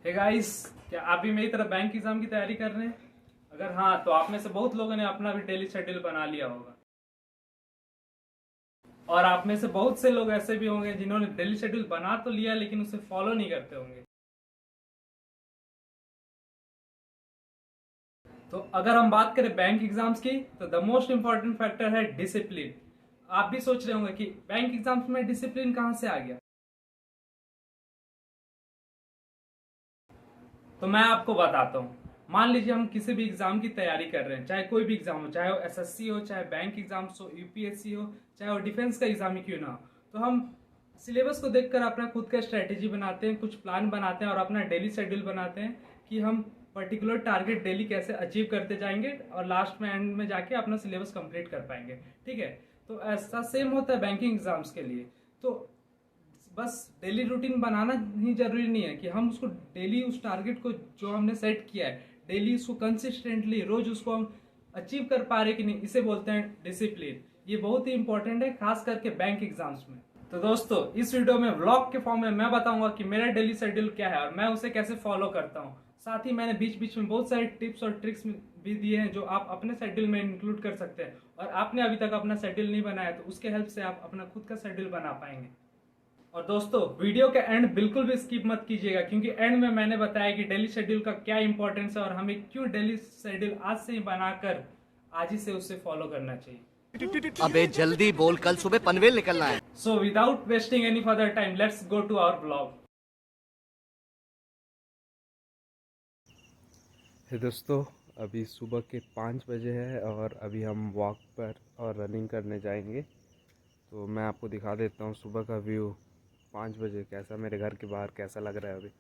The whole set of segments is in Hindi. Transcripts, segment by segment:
हे गाइस, क्या आप भी मेरी तरह बैंक एग्जाम की तैयारी कर रहे हैं? अगर हाँ, तो आप में से बहुत लोगों ने अपना भी डेली शेड्यूल बना लिया होगा। और आप में से बहुत से लोग ऐसे भी होंगे जिन्होंने डेली शेड्यूल बना तो लिया लेकिन उसे फॉलो नहीं करते होंगे। तो अगर हम बात करें बैंक एग्जाम्स की, तो द मोस्ट इंपॉर्टेंट फैक्टर है डिसिप्लिन। आप भी सोच रहे होंगे कि बैंक एग्जाम्स में डिसिप्लिन कहाँ से आ गया। तो मैं आपको बताता हूँ। मान लीजिए हम किसी भी एग्जाम की तैयारी कर रहे हैं, चाहे कोई भी एग्जाम हो, चाहे वो एसएससी हो, चाहे बैंक एग्जाम्स हो, यूपीएससी हो, चाहे वो डिफेंस का एग्जाम ही क्यों ना हो। तो हम सिलेबस को देखकर अपना खुद का स्ट्रेटेजी बनाते हैं, कुछ प्लान बनाते हैं और अपना डेली शेड्यूल बनाते हैं कि हम पर्टिकुलर टारगेट डेली कैसे अचीव करते जाएंगे और लास्ट में एंड में जाके अपना सिलेबस कंप्लीट कर पाएंगे। ठीक है। तो ऐसा सेम होता है बैंकिंग एग्जाम्स के लिए। तो बस डेली रूटीन बनाना ही जरूरी नहीं है कि हम उसको डेली उस टारगेट को जो हमने सेट किया है डेली उसको कंसिस्टेंटली रोज उसको हम अचीव कर पा रहे कि नहीं, इसे बोलते हैं डिसिप्लिन। ये बहुत ही इंपॉर्टेंट है, खास करके बैंक एग्जाम्स में। तो दोस्तों, इस वीडियो में व्लॉग के फॉर्म में मैं बताऊंगा कि मेरा डेली शेड्यूल क्या है और मैं उसे कैसे फॉलो करता हूँ। साथ ही मैंने बीच बीच में बहुत सारे टिप्स और ट्रिक्स भी दिए हैं जो आप अपने शेड्यूल में इंक्लूड कर सकते हैं। और आपने अभी तक अपना शेड्यूल नहीं बनाया तो उसके हेल्प से आप अपना खुद का शेड्यूल बना पाएंगे। और दोस्तों, वीडियो के एंड बिल्कुल भी स्किप मत कीजिएगा, क्योंकि एंड में मैंने बताया कि डेली शेड्यूल का क्या इंपॉर्टेंस है और हमें क्यों डेली शेड्यूल आज से ही बनाकर आज ही से उसे फॉलो करना चाहिए। अबे जल्दी बोल, कल सुबह पनवेल निकलना है। So without wasting any further time, let's go to our blog. हे दोस्तों, अभी सुबह के 5 बजे है और अभी हम वॉक पर और रनिंग करने जाएंगे। तो मैं आपको दिखा देता हूँ सुबह का व्यू 5 बजे कैसा मेरे घर के बाहर कैसा लग रहा है अभी।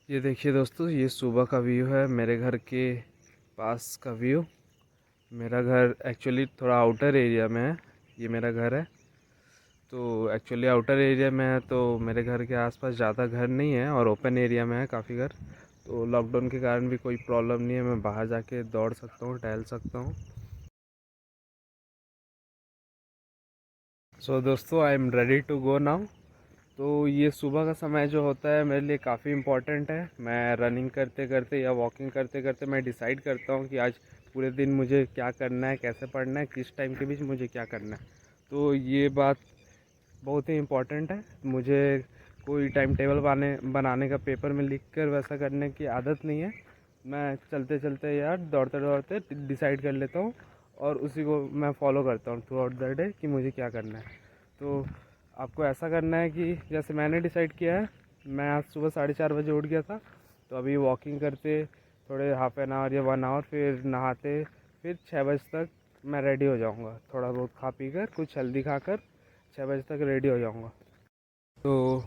ये देखिए दोस्तों, ये सुबह का व्यू है मेरे घर के पास का व्यू। मेरा घर एक्चुअली थोड़ा आउटर एरिया में है। ये मेरा घर है। तो एक्चुअली आउटर एरिया में है तो मेरे घर के आसपास ज़्यादा घर नहीं है और ओपन एरिया में है काफ़ी घर। तो लॉकडाउन के कारण भी कोई प्रॉब्लम नहीं है, मैं बाहर जाके दौड़ सकता हूँ, टहल सकता हूँ। सो दोस्तों, I am ready to go now. तो ये सुबह का समय जो होता है मेरे लिए काफ़ी इम्पोर्टेंट है। मैं रनिंग करते करते या वॉकिंग करते करते मैं डिसाइड करता हूँ कि आज पूरे दिन मुझे क्या करना है, कैसे पढ़ना है, किस टाइम के बीच मुझे क्या करना है। तो ये बात बहुत ही इम्पोर्टेंट है। मुझे कोई टाइम टेबल बनाने का पेपर में लिख कर वैसा करने की आदत नहीं है। मैं चलते चलते यार दौड़ते दौड़ते डिसाइड कर लेता हूँ और उसी को मैं फॉलो करता हूँ थ्रू आउट द डे कि मुझे क्या करना है। तो आपको ऐसा करना है कि जैसे मैंने डिसाइड किया है, मैं आज सुबह 4:30 बजे उठ गया था। तो अभी वॉकिंग करते थोड़े हाफ एन आवर या 1 आवर, फिर नहाते, फिर 6 बजे तक मैं रेडी हो जाऊँगा। थोड़ा बहुत खा पी कर, कुछ हेल्दी खाकर 6 बजे तक रेडी हो जाऊँगा। तो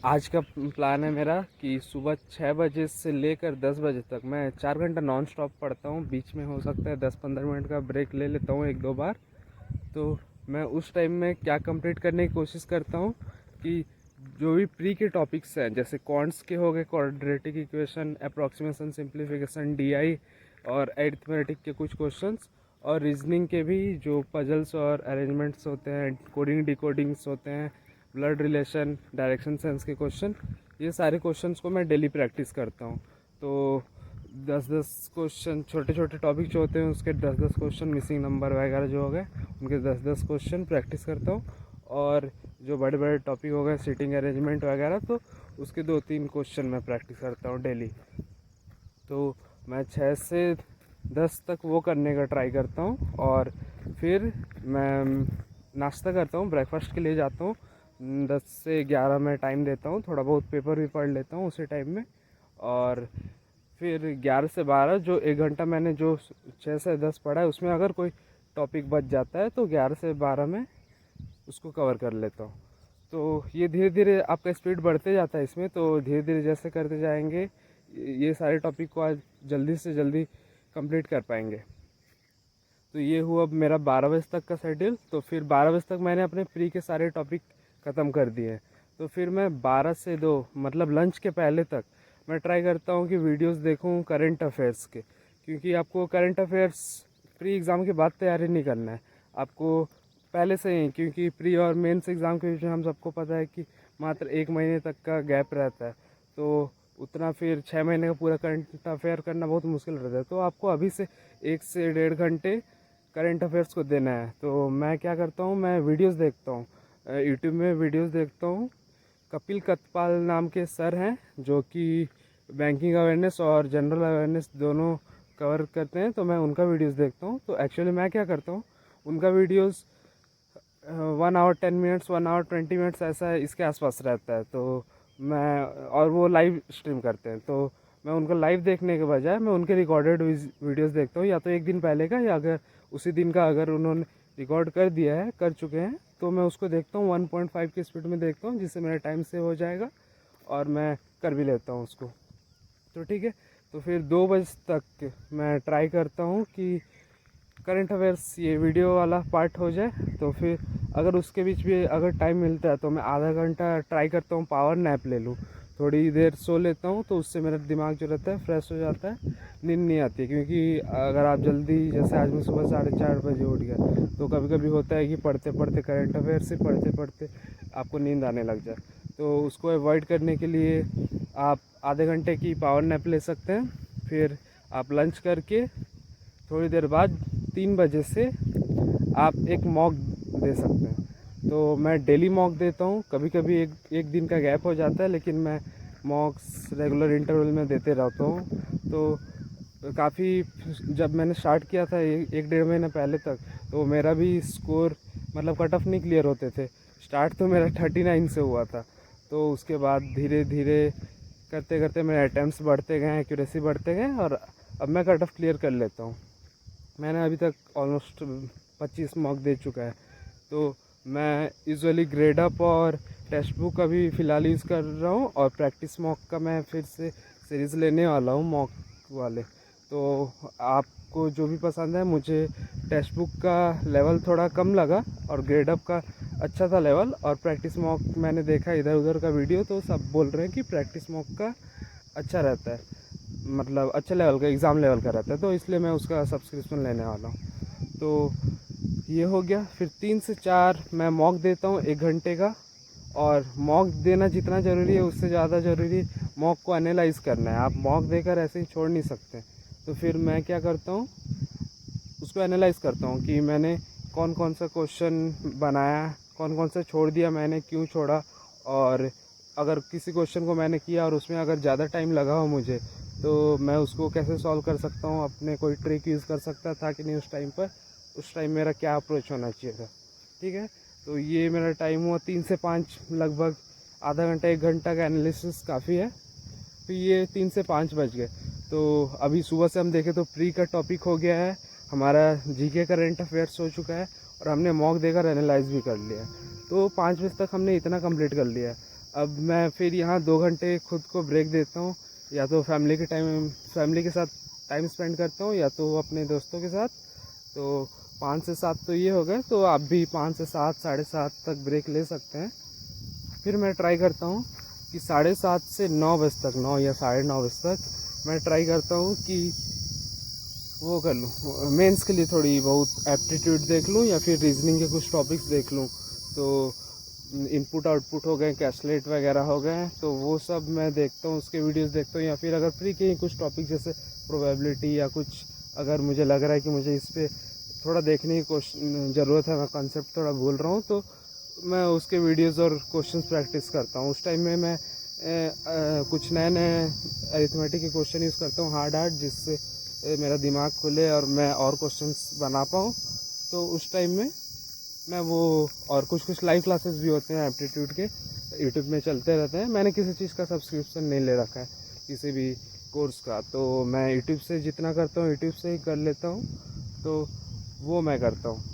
आज का प्लान है मेरा कि सुबह 6 बजे से लेकर 10 बजे तक मैं 4 घंटा नॉन स्टॉप पढ़ता हूँ। बीच में हो सकता है 10-15 मिनट का ब्रेक ले लेता हूँ 1-2 बार। तो मैं उस टाइम में क्या कंप्लीट करने की कोशिश करता हूँ कि जो भी प्री के टॉपिक्स हैं, जैसे क्वांट्स के हो गए, quadratic equation, approximation, simplification, DI और अरिथमेटिक के कुछ क्वेश्चंस, और रीजनिंग के भी जो पजल्स और अरेंजमेंट्स होते हैं, कोडिंग डिकोडिंग्स होते हैं, ब्लड रिलेशन, डायरेक्शन सेंस के क्वेश्चन, ये सारे क्वेश्चंस को मैं डेली प्रैक्टिस करता हूँ। तो 10-10 क्वेश्चन, छोटे छोटे टॉपिक जो होते हैं उसके 10-10 क्वेश्चन, मिसिंग नंबर वगैरह जो हो गए उनके 10-10 क्वेश्चन प्रैक्टिस करता हूँ। और जो बड़े बड़े टॉपिक हो गए, सीटिंग अरेंजमेंट वगैरह, तो उसके 2-3 क्वेश्चन मैं प्रैक्टिस करता हूँ डेली। तो मैं 6 से 10 तक वो करने का ट्राई करता हूँ और फिर मैं नाश्ता करता हूँ, ब्रेकफास्ट के लिए जाता हूँ। 10 से 11 में टाइम देता हूँ, थोड़ा बहुत पेपर भी पढ़ लेता हूँ उसी टाइम में। और फिर 11 से 12 जो 1 घंटा मैंने जो 6 से 10 पढ़ा है उसमें अगर कोई टॉपिक बच जाता है तो 11 से 12 में उसको कवर कर लेता हूँ। तो ये धीरे धीरे आपका स्पीड बढ़ते जाता है इसमें। तो धीरे धीरे जैसे करते जाएंगे ये सारे टॉपिक को आज जल्दी से जल्दी कंप्लीट कर पाएंगे। तो ये हुआ अब मेरा 12 बजे तक का शेड्यूल। तो फिर 12 बजे तक मैंने अपने प्री के सारे टॉपिक ख़त्म कर दिए। तो फिर मैं 12 से 2 मतलब लंच के पहले तक मैं ट्राई करता हूँ कि वीडियोस देखूँ करंट अफेयर्स के, क्योंकि आपको करंट अफेयर्स प्री एग्ज़ाम के बाद तैयारी नहीं करना है, आपको पहले से ही, क्योंकि प्री और मेंस एग्ज़ाम के बीच में हम सबको पता है कि मात्र 1 महीने तक का गैप रहता है, तो उतना फिर 6 महीने का पूरा करंट अफेयर करना बहुत मुश्किल रहता है। तो आपको अभी से 1 से 1.5 घंटे करंट अफेयर्स को देना है। तो मैं क्या करता हूँ, मैं वीडियोस देखता हूँ, यूट्यूब में वीडियोस देखता हूँ। कपिल कतपाल नाम के सर हैं जो कि बैंकिंग अवेयरनेस और जनरल अवेयरनेस दोनों कवर करते हैं, तो मैं उनका वीडियोस देखता हूँ। तो एक्चुअली मैं क्या करता हूँ, उनका videos 1 hour 10 minutes 1 hour 20 minutes ऐसा इसके आसपास रहता है। तो मैं, और वो लाइव स्ट्रीम करते हैं, तो मैं उनको लाइव देखने के बजाय मैं उनके रिकॉर्डेड वीडियोस देखता हूँ, या तो एक दिन पहले का, या अगर उसी दिन का अगर उन्होंने रिकॉर्ड कर दिया है, कर चुके हैं, तो मैं उसको देखता हूँ 1.5 की स्पीड में देखता हूँ, जिससे मेरा टाइम सेव हो जाएगा और मैं कर भी लेता हूँ उसको। तो ठीक है, तो फिर 2 बजे तक मैं ट्राई करता हूँ कि करंट अफेयर्स ये वीडियो वाला पार्ट हो जाए। तो फिर अगर उसके बीच भी अगर टाइम मिलता है तो मैं आधा घंटा ट्राई करता हूँ पावर नैप ले लूँ, थोड़ी देर सो लेता हूँ, तो उससे मेरा दिमाग जो रहता है फ्रेश हो जाता है, नींद नहीं आती है। क्योंकि अगर आप जल्दी, जैसे आज मैं सुबह 4:30 बजे उठ गया, तो कभी कभी होता है कि पढ़ते पढ़ते करंट अफेयर्स से पढ़ते पढ़ते आपको नींद आने लग जाए। तो उसको अवॉइड करने के लिए आप आधे घंटे की पावर नैप ले सकते हैं। फिर आप लंच करके थोड़ी देर बाद 3 बजे से आप एक मॉक दे सकते हैं। तो मैं डेली मॉक देता हूँ, कभी कभी एक दिन का गैप हो जाता है, लेकिन मैं मॉक्स रेगुलर इंटरवल में देते रहता हूँ। तो काफ़ी, जब मैंने स्टार्ट किया था 1-1.5 महीने पहले तक, तो मेरा भी स्कोर मतलब कट ऑफ नहीं क्लियर होते थे। स्टार्ट तो मेरा 39 से हुआ था, तो उसके बाद धीरे धीरे करते करते मेरे अटैम्प्ट्स बढ़ते गए, एक्यूरेसी बढ़ते गए, और अब मैं कट ऑफ क्लियर कर लेता हूँ। मैंने अभी तक ऑलमोस्ट 25 मॉक दे चुका है। तो मैं यूजुअली ग्रेड अप और टेक्स्ट बुक अभी फ़िलहाल यूज़ कर रहा हूँ, और प्रैक्टिस मॉक का मैं फिर से सीरीज़ लेने वाला हूँ मॉक वाले। तो आपको जो भी पसंद है, मुझे टेक्स्ट बुक का लेवल थोड़ा कम लगा और ग्रेड अप का अच्छा था लेवल, और प्रैक्टिस मॉक मैंने देखा इधर उधर का वीडियो, तो सब बोल रहे हैं कि प्रैक्टिस मॉक का अच्छा रहता है, मतलब अच्छे लेवल का, एग्ज़ाम लेवल का रहता है। तो इसलिए मैं उसका सब्सक्रिप्शन लेने वाला हूँ। तो ये हो गया। फिर 3 से 4 मैं मॉक देता हूँ 1 घंटे का, और मॉक देना जितना ज़रूरी है उससे ज़्यादा ज़रूरी मॉक को एनालाइज़ करना है। आप मॉक देकर ऐसे ही छोड़ नहीं सकते। तो फिर मैं क्या करता हूँ, उसको एनालाइज़ करता हूँ कि मैंने कौन कौन सा क्वेश्चन बनाया, कौन कौन सा छोड़ दिया, मैंने क्यों छोड़ा, और अगर किसी क्वेश्चन को मैंने किया और उसमें अगर ज़्यादा टाइम लगा हो मुझे, तो मैं उसको कैसे सॉल्व कर सकता हूँ, अपने कोई ट्रिक यूज़ कर सकता था कि नहीं उस टाइम पर, उस टाइम मेरा क्या अप्रोच होना चाहिए था। ठीक है, तो ये मेरा टाइम हुआ 3 से 5, लगभग आधा घंटा 1 घंटा का एनालिसिस काफ़ी है। फिर ये 3 से 5 बज गए, तो अभी सुबह से हम देखें तो प्री का टॉपिक हो गया है, हमारा जीके करंट अफेयर्स हो चुका है, और हमने मॉक देकर एनालाइज भी कर लिया है। तो 5 बजे तक हमने इतना कंप्लीट कर लिया है। अब मैं फिर यहाँ 2 घंटे खुद को ब्रेक देता हूँ, या तो फैमिली के साथ टाइम स्पेंड करता हूँ, या तो अपने दोस्तों के साथ। तो 5 से 7 तो ये हो गए, तो आप भी 5 से 7, 7:30 तक ब्रेक ले सकते हैं। फिर मैं ट्राई करता हूँ कि 7:30 से 9 बजे तक, 9 या 9:30 बजे तक मैं ट्राई करता हूँ कि वो कर लूँ, मेंस के लिए थोड़ी बहुत एप्टीट्यूड देख लूँ, या फिर रीजनिंग के कुछ टॉपिक्स देख लूँ। तो इनपुट आउटपुट हो गए, कैशलेट वगैरह हो गए, तो वो सब मैं देखता हूँ, उसके वीडियोस देखता हूँ। या फिर अगर फ्री के ही कुछ टॉपिक जैसे प्रोबेबिलिटी या कुछ, अगर मुझे लग रहा है कि मुझे इस पर थोड़ा देखने की ज़रूरत है, मैं कॉन्सेप्ट थोड़ा भूल रहा हूँ, तो मैं उसके वीडियोस और क्वेश्चंस प्रैक्टिस करता हूँ। उस टाइम में मैं कुछ नए नए अरिथमेटिक के क्वेश्चन यूज़ करता हूँ, हार्ड, जिससे मेरा दिमाग खुले और मैं और क्वेश्चंस बना पाऊँ। तो उस टाइम में मैं वो, और कुछ लाइव क्लासेस भी होते हैं एप्टीट्यूड के, यूट्यूब में चलते रहते हैं। मैंने किसी चीज़ का सब्सक्रिप्शन नहीं ले रखा है, किसी भी कोर्स का, तो मैं यूट्यूब से जितना करता हूँ यूट्यूब से ही कर लेता हूँ। तो वो मैं करता हूँ।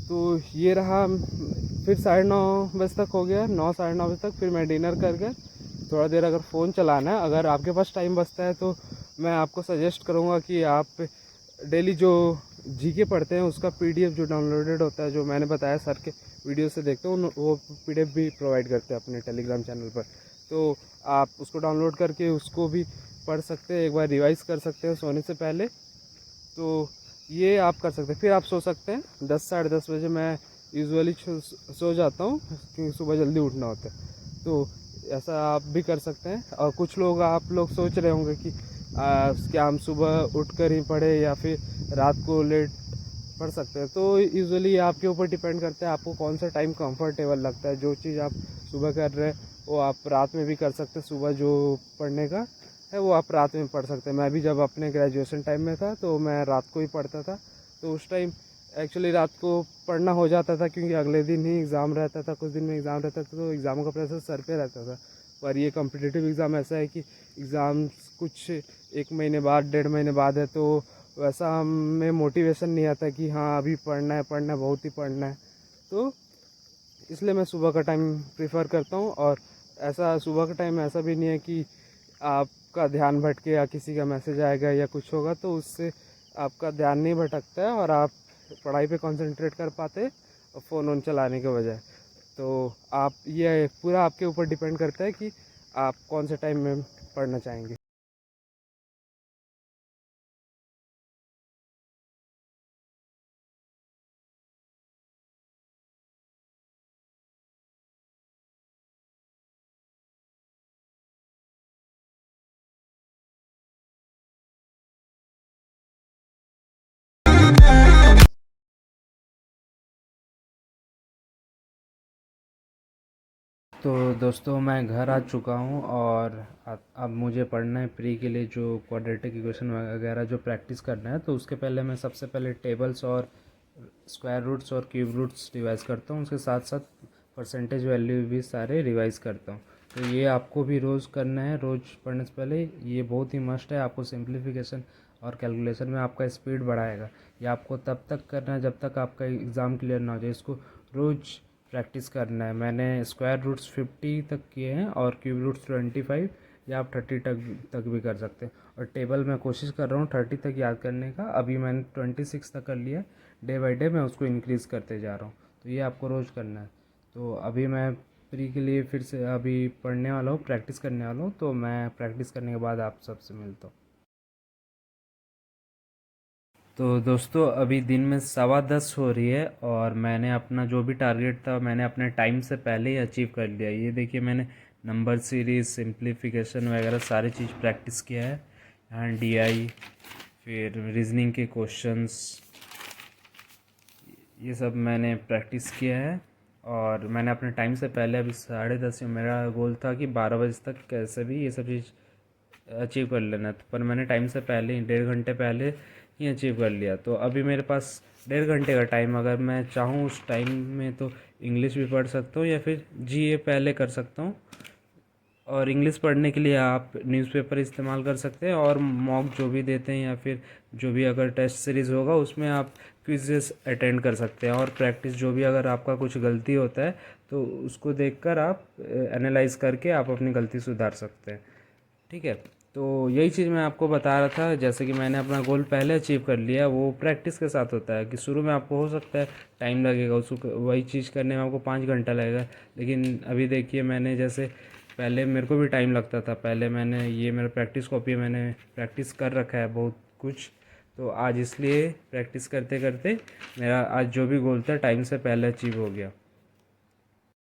तो ये रहा। फिर 9:30 बजे तक हो गया, 9, 9:30 बजे तक। फिर मैं डिनर करके थोड़ा देर अगर फ़ोन चलाना है, अगर आपके पास टाइम बचता है, तो मैं आपको सजेस्ट करूँगा कि आप डेली जो जीके पढ़ते हैं उसका पीडीएफ जो डाउनलोडेड होता है, जो मैंने बताया सर के वीडियो से देखते हो, वो पीडीएफ भी प्रोवाइड करते हैं अपने टेलीग्राम चैनल पर। तो आप उसको डाउनलोड करके उसको भी पढ़ सकते हैं, एक बार रिवाइज़ कर सकते हैं सोने से पहले। तो ये आप कर सकते हैं। फिर आप सो सकते हैं। 10, 10:30 बजे मैं यूजुअली सो जाता हूँ क्योंकि सुबह जल्दी उठना होता है। तो ऐसा आप भी कर सकते हैं। और कुछ लोग आप लोग सोच रहे होंगे कि क्या हम सुबह उठकर ही पढ़े या फिर रात को लेट पढ़ सकते हैं। तो यूजुअली आपके ऊपर डिपेंड करता है आपको कौन सा टाइम कंफर्टेबल लगता है। जो चीज़ आप सुबह कर रहे हैं वो आप रात में भी कर सकते हैं। सुबह जो पढ़ने का है वो आप रात में पढ़ सकते हैं। मैं भी जब अपने ग्रेजुएशन टाइम में था तो मैं रात को ही पढ़ता था। तो उस टाइम एक्चुअली रात को पढ़ना हो जाता था क्योंकि अगले दिन ही एग्ज़ाम रहता था, कुछ दिन में एग्ज़ाम रहता था, तो एग्ज़ाम का प्रेशर सर पे रहता था। पर ये कॉम्पिटिटिव एग्ज़ाम ऐसा है कि एग्ज़ाम कुछ 1 महीने बाद 1.5 महीने बाद है, तो वैसा हमें मोटिवेशन नहीं आता कि हाँ अभी पढ़ना है, बहुत ही पढ़ना है। तो इसलिए मैं सुबह का टाइम प्रेफर करता हूँ। और ऐसा सुबह का टाइम ऐसा भी नहीं है कि आपका ध्यान भटके या किसी का मैसेज आएगा या कुछ होगा, तो उससे आपका ध्यान नहीं भटकता है और आप पढ़ाई पे कंसंट्रेट कर पाते फ़ोन वोन चलाने के बजाय। तो आप ये पूरा आपके ऊपर डिपेंड करता है कि आप कौन से टाइम में पढ़ना चाहेंगे। तो दोस्तों मैं घर आ चुका हूँ और अब मुझे पढ़ना है प्री के लिए जो क्वाड्रेटिक इक्वेशन वगैरह जो प्रैक्टिस करना है। तो उसके पहले मैं सबसे पहले टेबल्स और स्क्वायर रूट्स और क्यूब रूट्स रिवाइज़ करता हूँ। उसके साथ साथ परसेंटेज वैल्यू भी सारे रिवाइज़ करता हूँ। तो ये आपको भी रोज़ करना है। रोज़ पढ़ने से पहले ये बहुत ही मस्ट है। आपको सिंप्लीफिकेशन और कैलकुलेशन में आपका स्पीड बढ़ाएगा। ये आपको तब तक करना है जब तक आपका एग्ज़ाम क्लियर ना हो जाए। इसको रोज़ प्रैक्टिस करना है। मैंने स्क्वायर रूट्स 50 तक किए हैं और क्यूब रूट्स 25 या आप 30 तक भी कर सकते हैं। और टेबल मैं कोशिश कर रहा हूँ 30 तक याद करने का। अभी मैंने 26 तक कर लिया है। डे बाई डे मैं उसको इंक्रीज़ करते जा रहा हूँ। तो ये आपको रोज़ करना है। तो अभी मैं प्री के लिए फिर से अभी पढ़ने वाला हूँ, प्रैक्टिस करने वाला हूँ। तो मैं प्रैक्टिस करने के बाद आप सबसे मिलता हूँ। तो दोस्तों अभी दिन में 10:15 हो रही है और मैंने अपना जो भी टारगेट था मैंने अपने टाइम से पहले ही अचीव कर लिया। ये देखिए मैंने नंबर सीरीज़ सिंप्लीफिकेशन वगैरह सारी चीज़ प्रैक्टिस किया है। यहाँ डीआई, फिर रीजनिंग के क्वेश्चंस, ये सब मैंने प्रैक्टिस किया है। और मैंने अपने टाइम से पहले अभी 10:30 मेरा गोल था कि 12 बजे तक कैसे भी ये सब चीज़ अचीव कर लेना। तो पर मैंने टाइम से पहले ही 1.5 घंटे पहले ही अचीव कर लिया। तो अभी मेरे पास 1.5 घंटे का टाइम, अगर मैं चाहूँ उस टाइम में तो इंग्लिश भी पढ़ सकता हूँ या फिर जीए पहले कर सकता हूँ। और इंग्लिश पढ़ने के लिए आप न्यूज़पेपर इस्तेमाल कर सकते हैं और मॉक जो भी देते हैं या फिर जो भी अगर टेस्ट सीरीज़ होगा उसमें आप क्विज़ेस अटेंड कर सकते हैं। और प्रैक्टिस जो भी अगर आपका कुछ गलती होता है तो उसको देखकर आप एनालाइज करके आप अपनी गलती सुधार सकते हैं। ठीक है। तो यही चीज़ मैं आपको बता रहा था। जैसे कि मैंने अपना गोल पहले अचीव कर लिया, वो प्रैक्टिस के साथ होता है कि शुरू में आपको हो सकता है टाइम लगेगा उसको, वही चीज़ करने में आपको 5 घंटा लगेगा। लेकिन अभी देखिए मैंने जैसे पहले मेरे को भी टाइम लगता था। पहले मैंने ये मेरा प्रैक्टिस कॉपी है, मैंने प्रैक्टिस कर रखा है बहुत कुछ। तो आज इसलिए प्रैक्टिस करते करते मेरा आज जो भी गोल था टाइम से पहले अचीव हो गया।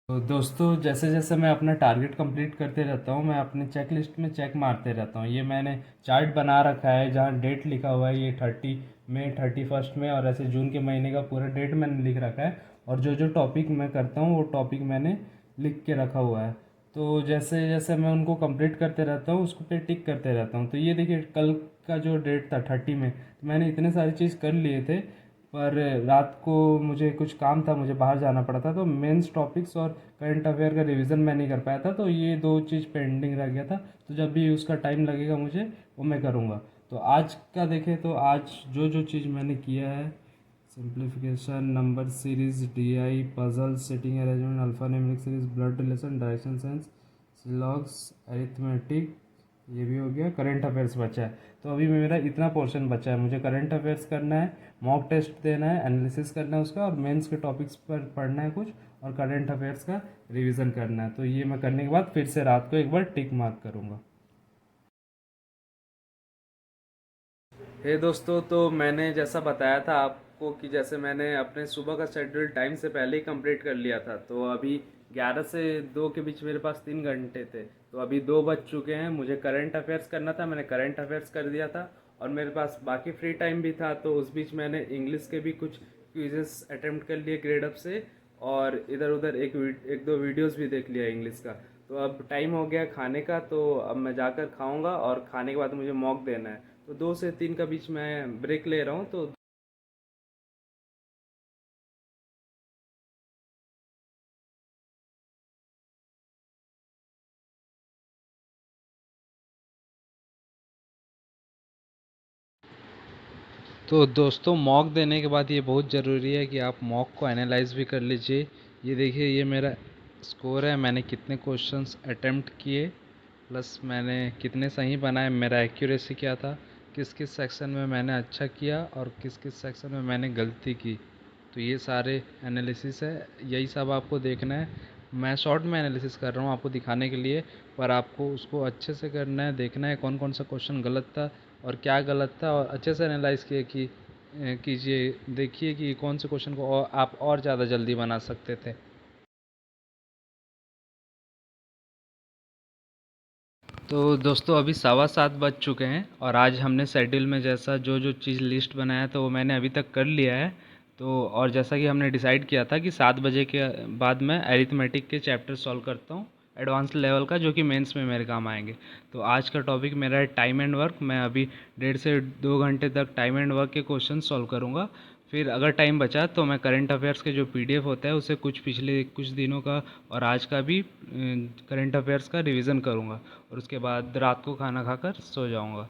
तो दोस्तों जैसे जैसे मैं अपना टारगेट कंप्लीट करते रहता हूँ मैं अपने चेक लिस्ट में चेक मारते रहता हूँ। ये मैंने चार्ट बना रखा है जहाँ डेट लिखा हुआ है, ये 30 मई 31 में, और ऐसे जून के महीने का पूरा डेट मैंने लिख रखा है। और जो जो टॉपिक मैं करता हूँ वो टॉपिक मैंने लिख के रखा हुआ है। तो जैसे जैसे मैं उनको कंप्लीट करते रहता हूँ उसको पे टिक करते रहता हूँ। तो ये देखिए कल का जो डेट था 30 में, तो मैंने इतने सारी चीज़ कर लिए थे। पर रात को मुझे कुछ काम था, मुझे बाहर जाना पड़ा था, तो मेंस टॉपिक्स और करंट अफेयर का रिवीजन मैं नहीं कर पाया था। तो ये दो चीज़ पेंडिंग रह गया था। तो जब भी उसका टाइम लगेगा मुझे वो मैं करूँगा। तो आज का देखें तो आज जो जो चीज़ मैंने किया है, simplification, number series, DI, puzzle, setting arrangement, alpha numeric series, blood relation, direction sense, logs, arithmetic, ये भी हो गया। करंट अफेयर्स बचा है। तो अभी मेरा इतना पोर्शन बचा है। मुझे करंट अफेयर्स करना है, मॉक टेस्ट देना है, एनालिसिस करना है उसका, और मेंस के टॉपिक्स पर पढ़ना है कुछ, और करंट अफेयर्स का रिवीजन करना है। तो ये मैं करने के बाद फिर से रात को एक बार टिक मार्क करूँगा। हे दोस्तों, तो मैंने जैसा बताया था आपको कि जैसे मैंने अपने सुबह का शेड्यूल टाइम से पहले ही कंप्लीट कर लिया था, तो अभी 11 से 2 के बीच मेरे पास 3 घंटे थे, तो अभी 2 बज चुके हैं। मुझे करंट अफेयर्स करना था, मैंने करंट अफेयर्स कर दिया था और मेरे पास बाकी फ्री टाइम भी था, तो उस बीच मैंने इंग्लिश के भी कुछ क्विजेस अटेम्प्ट कर लिए ग्रेड अप से, और इधर उधर एक दो वीडियोस भी देख लिया इंग्लिश का। तो अब टाइम हो गया खाने का, तो अब मैं जाकर खाऊंगा और खाने के बाद मुझे मॉक देना है, तो 2 से 3 का बीच मैं ब्रेक ले रहा हूँ। तो दोस्तों, मॉक देने के बाद ये बहुत ज़रूरी है कि आप मॉक को एनालाइज भी कर लीजिए। ये देखिए, ये मेरा स्कोर है, मैंने कितने क्वेश्चंस अटेम्प्ट किए प्लस मैंने कितने सही बनाए, मेरा एक्यूरेसी क्या था, किस किस सेक्शन में मैंने अच्छा किया और किस किस सेक्शन में मैंने गलती की। तो ये सारे एनालिसिस है, यही सब आपको देखना है। मैं शॉर्ट में एनालिसिस कर रहा हूँ आपको दिखाने के लिए, पर आपको उसको अच्छे से करना है, देखना है कौन कौन सा क्वेश्चन गलत था और क्या गलत था, और अच्छे से एनालाइज कीजिए, देखिए कि कौन से क्वेश्चन को आप और ज़्यादा जल्दी बना सकते थे। तो दोस्तों, अभी 7:15 बज चुके हैं और आज हमने शेड्यूल में जैसा जो जो चीज़ लिस्ट बनाया था वो मैंने अभी तक कर लिया है। तो और जैसा कि हमने डिसाइड किया था कि 7 बजे के बाद मैं अरिथमेटिक के चैप्टर सॉल्व करता हूँ एडवांस लेवल का, जो कि मेंस में मेरे काम आएंगे। तो आज का टॉपिक मेरा है टाइम एंड वर्क। मैं अभी 1.5 से 2 घंटे तक टाइम एंड वर्क के क्वेश्चन सॉल्व करूँगा। फिर अगर टाइम बचा तो मैं करंट अफेयर्स के जो पीडीएफ होता है उसे पिछले कुछ दिनों का और आज का भी करंट अफेयर्स का रिवीजन करूँगा, और उसके बाद रात को खाना खाकर सो जाऊँगा।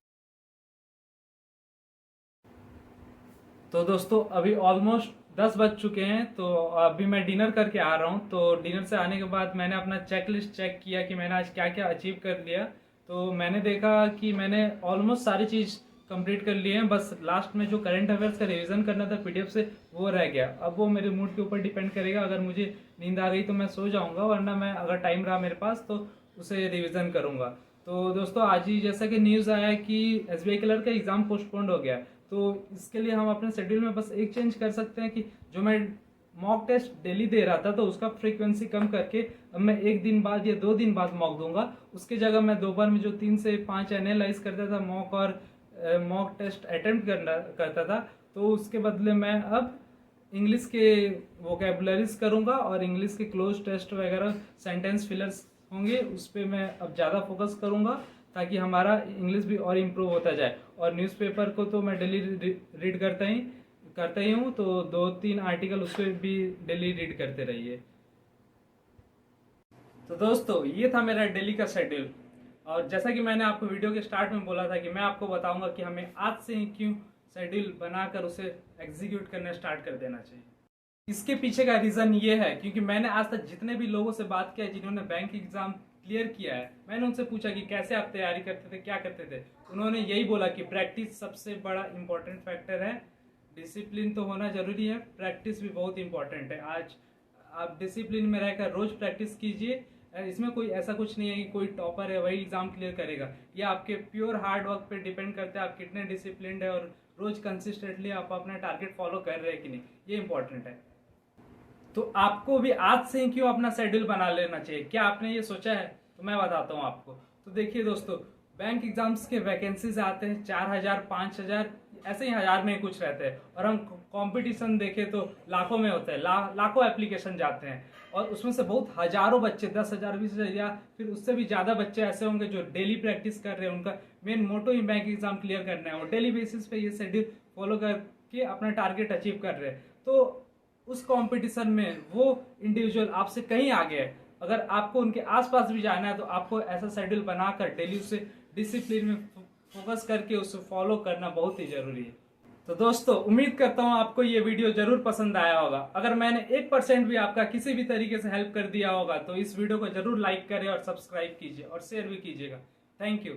तो दोस्तों, अभी ऑलमोस्ट 10 बज चुके हैं, तो अभी मैं डिनर करके आ रहा हूँ। तो डिनर से आने के बाद मैंने अपना चेक लिस्ट चेक किया कि मैंने आज क्या क्या अचीव कर लिया। तो मैंने देखा कि मैंने ऑलमोस्ट सारी चीज़ कंप्लीट कर ली है, बस लास्ट में जो करंट अफेयर्स का रिवीजन करना था पीडीएफ से वो रह गया। अब वो मेरे मूड के ऊपर डिपेंड करेगा, अगर मुझे नींद आ गई तो मैं सो जाऊँगा, वरना मैं अगर टाइम रहा मेरे पास तो उसे रिविज़न करूँगा। तो दोस्तों, आज ही जैसा कि न्यूज़ आया कि एसबीआई क्लर्क का एग्ज़ाम पोस्टपोन्ड हो गया। तो इसके लिए हम अपने शेड्यूल में बस एक चेंज कर सकते हैं कि जो मैं मॉक टेस्ट डेली दे रहा था तो उसका फ्रीक्वेंसी कम करके अब मैं 1 दिन बाद या 2 दिन बाद मॉक दूंगा। उसके जगह मैं दोपहर में जो 3 से 5 एनालाइज करता था मॉक और मॉक टेस्ट अटेम्प्ट करता था, तो उसके बदले मैं अब इंग्लिश के वोकेबुलरीज करूंगा और इंग्लिश के क्लोज टेस्ट वगैरह सेंटेंस फिलर्स होंगे, उस पर मैं अब ज़्यादा फोकस करूंगा ताकि हमारा इंग्लिश भी और इम्प्रूव होता जाए। और न्यूज़पेपर को तो मैं डेली रीड करता ही हूँ, तो 2-3 आर्टिकल उस पर भी डेली रीड करते रहिए। तो दोस्तों, ये था मेरा डेली का शेड्यूल, और जैसा कि मैंने आपको वीडियो के स्टार्ट में बोला था कि मैं आपको बताऊंगा कि हमें आज से ही क्यों शेड्यूल बनाकर उसे एग्जीक्यूट करना स्टार्ट कर देना चाहिए। इसके पीछे का रीज़न ये है क्योंकि मैंने आज तक जितने भी लोगों से बात किया जिन्होंने बैंक एग्जाम क्लियर किया है, मैंने उनसे पूछा कि कैसे आप तैयारी करते थे, क्या करते थे। उन्होंने यही बोला कि प्रैक्टिस सबसे बड़ा इंपॉर्टेंट फैक्टर है, डिसिप्लिन तो होना जरूरी है, प्रैक्टिस भी बहुत इंपॉर्टेंट है। आज आप डिसिप्लिन में रहकर रोज प्रैक्टिस कीजिए। इसमें कोई ऐसा कुछ नहीं है कि कोई टॉपर है वही एग्जाम क्लियर करेगा। ये आपके प्योर हार्ड वर्क पे डिपेंड करता है, आप कितने डिसिप्लिन्ड है और रोज कंसिस्टेंटली आप अपना टारगेट फॉलो कर रहे हैं कि नहीं, ये इंपॉर्टेंट है। तो आपको भी आज से ही क्यों अपना शेड्यूल बना लेना चाहिए, क्या आपने ये सोचा है? तो मैं बताता हूँ आपको। तो देखिए दोस्तों, बैंक एग्जाम्स के वैकेंसीज आते हैं 4000, 5000, ऐसे ही 1000 में कुछ रहते हैं, और हम कंपटीशन देखें तो लाखों में होता है, लाखों एप्लीकेशन जाते हैं, और उसमें से बहुत हजारों बच्चे 10,000, 20,000 या फिर उससे भी ज़्यादा बच्चे ऐसे होंगे जो डेली प्रैक्टिस कर रहे हैं। उनका मेन मोटो ही बैंक एग्जाम क्लियर करना है और डेली बेसिस पे ये शेड्यूल फॉलो करके अपना टारगेट अचीव कर रहे हैं। तो उस कंपटीशन में वो इंडिविजुअल आपसे कहीं आगे है, अगर आपको उनके आसपास भी जाना है तो आपको ऐसा शेड्यूल बनाकर डेली उसे डिसिप्लिन में फोकस करके उसे फॉलो करना बहुत ही जरूरी है। तो दोस्तों, उम्मीद करता हूँ आपको ये वीडियो जरूर पसंद आया होगा। अगर मैंने 1% भी आपका किसी भी तरीके से हेल्प कर दिया होगा तो इस वीडियो को जरूर लाइक करें और सब्सक्राइब कीजिए और शेयर भी कीजिएगा। Thank you.